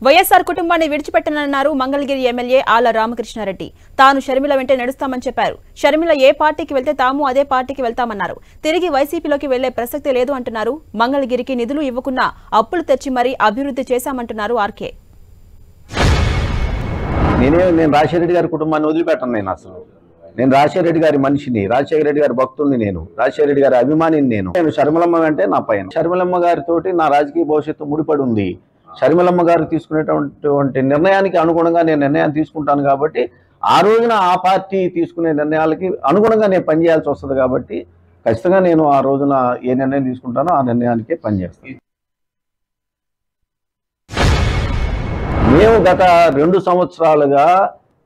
వైఎస్ఆర్ కుటుంబాన్ని విడిచిపెట్టనన్నారు మంగళగిరి ఎమ్మెల్యే ఆళ్ల రామకృష్ణారెడ్డి. తాను షర్మిల వెంటే నడుస్తామని చెప్పారు. షర్మిల ఏ పార్టీకి వెళ్తే తాము అదే పార్టీకి వెళ్తామన్నారు. తిరిగి వైసీపీలోకి వెళ్లే ప్రసక్తి లేదు అంటున్నారు. మంగళగిరికి నిధులు ఇవ్వకున్నా అప్పులు తెచ్చి మరీ అభివృద్ధి చేశామంటున్నారు ఆర్కే. నేను రాజశేఖర రెడ్డి గారి కుటుంబాన్ని వదిలిపెట్టను. నేను రాజశేఖర రెడ్డి గారి మనిషిని, రాజశేఖర రెడ్డి గారి భక్తుల్ని, నేను రాజశేఖర రెడ్డి గారి అభిమానిని. నేను షర్మిలమ్మ వెంటే నా పైన. షర్మిలమ్మ గారితోటి నా రాజకీయ భవిష్యత్తు ముడిపడి ఉంది. షర్మిలమ్మ గారు తీసుకునేటువంటి నిర్ణయానికి అనుగుణంగా నేను నిర్ణయాన్ని తీసుకుంటాను కాబట్టి ఆ రోజున ఆ పార్టీ తీసుకునే నిర్ణయాలకి అనుగుణంగా నేను పనిచేయాల్సి వస్తుంది కాబట్టి ఖచ్చితంగా నేను ఆ రోజున ఏ నిర్ణయం తీసుకుంటానో ఆ నిర్ణయానికే పనిచేస్తాను. మేము గత 2 సంవత్సరాలుగా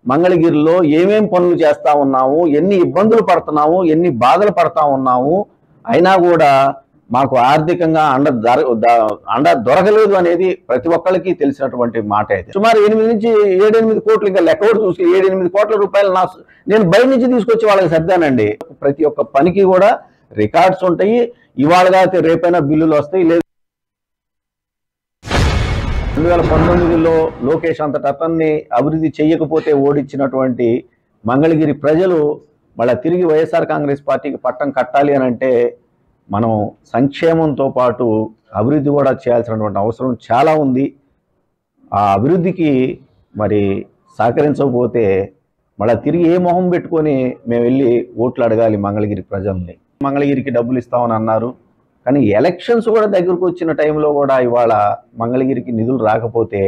మంగళగిరిలో ఏమేం పనులు చేస్తా ఉన్నాము, ఎన్ని ఇబ్బందులు పడుతున్నాము, ఎన్ని బాధలు పడతా ఉన్నాము, అయినా కూడా మాకు ఆర్థికంగా అండ దొరకలేదు అనేది ప్రతి ఒక్కరికి తెలిసినటువంటి మాట. అయితే సుమారు 8 నుంచి 7-8 కోట్లు, ఇంకా లెక్క కూడా చూసి 7-8 కోట్ల రూపాయలు నేను బయట నుంచి తీసుకొచ్చి వాళ్ళకి సర్దానండి. ప్రతి ఒక్క పనికి కూడా రికార్డ్స్ ఉంటాయి. ఇవాళ కాకపోతే రేపైనా బిల్లులు వస్తాయి. లేదు 2019లో లోకేష్ అంతటి అతన్ని అభివృద్ధి చేయకపోతే ఓడించినటువంటి మంగళగిరి ప్రజలు మళ్ళీ తిరిగి వైఎస్ఆర్ కాంగ్రెస్ పార్టీకి పట్టం కట్టాలి అని అంటే మనం సంక్షేమంతో పాటు అభివృద్ధి కూడా చేయాల్సినటువంటి అవసరం చాలా ఉంది. ఆ అభివృద్ధికి మరి సహకరించకపోతే మళ్ళీ తిరిగి ఏ మొహం పెట్టుకొని మేము వెళ్ళి ఓట్లు అడగాలి మంగళగిరి ప్రజల్ని. మంగళగిరికి డబ్బులు ఇస్తామని అన్నారు, కానీ ఎలక్షన్స్ కూడా దగ్గరకు వచ్చిన టైంలో కూడా ఇవాళ మంగళగిరికి నిధులు రాకపోతే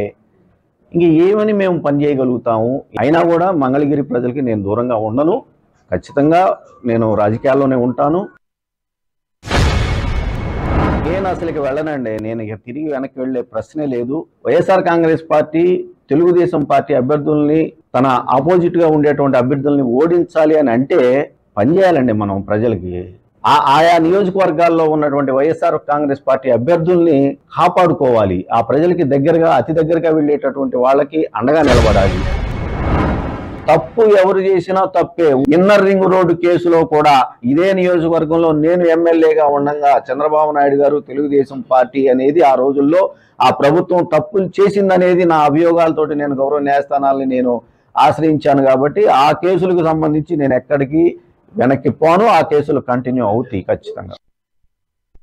ఇంక ఏమని మేము పనిచేయగలుగుతాము? అయినా కూడా మంగళగిరి ప్రజలకి నేను దూరంగా ఉండను. ఖచ్చితంగా నేను రాజకీయాల్లోనే ఉంటాను. నేను అసలుకి వెళ్ళనండి. నేను ఇక తిరిగి వెనక్కి వెళ్ళే ప్రశ్నే లేదు. వైఎస్ఆర్ కాంగ్రెస్ పార్టీ, తెలుగుదేశం పార్టీ అభ్యర్థుల్ని, తన ఆపోజిట్గా ఉండేటువంటి అభ్యర్థుల్ని ఓడించాలి అని అంటే పనిచేయాలండి మనం ప్రజలకి. ఆయా నియోజకవర్గాల్లో ఉన్నటువంటి వైఎస్ఆర్ కాంగ్రెస్ పార్టీ అభ్యర్థుల్ని కాపాడుకోవాలి. ఆ ప్రజలకి దగ్గరగా, అతి దగ్గరగా వెళ్ళేటటువంటి వాళ్ళకి అండగా నిలబడాలి. తప్పు ఎవరు చేసినా తప్పే. ఇన్నర్ రింగ్ రోడ్డు కేసులో కూడా ఇదే నియోజకవర్గంలో నేను ఎమ్మెల్యేగా ఉండగా చంద్రబాబు నాయుడు గారు, తెలుగుదేశం పార్టీ అనేది ఆ రోజుల్లో ఆ ప్రభుత్వం తప్పులు చేసిందనేది నా అభియోగాలతోటి నేను గౌరవ న్యాయస్థానాలని నేను ఆశ్రయించాను. కాబట్టి ఆ కేసులకు సంబంధించి నేను ఎక్కడికి వెనక్కి పోను. ఆ కేసులు కంటిన్యూ అవుతాయి ఖచ్చితంగా.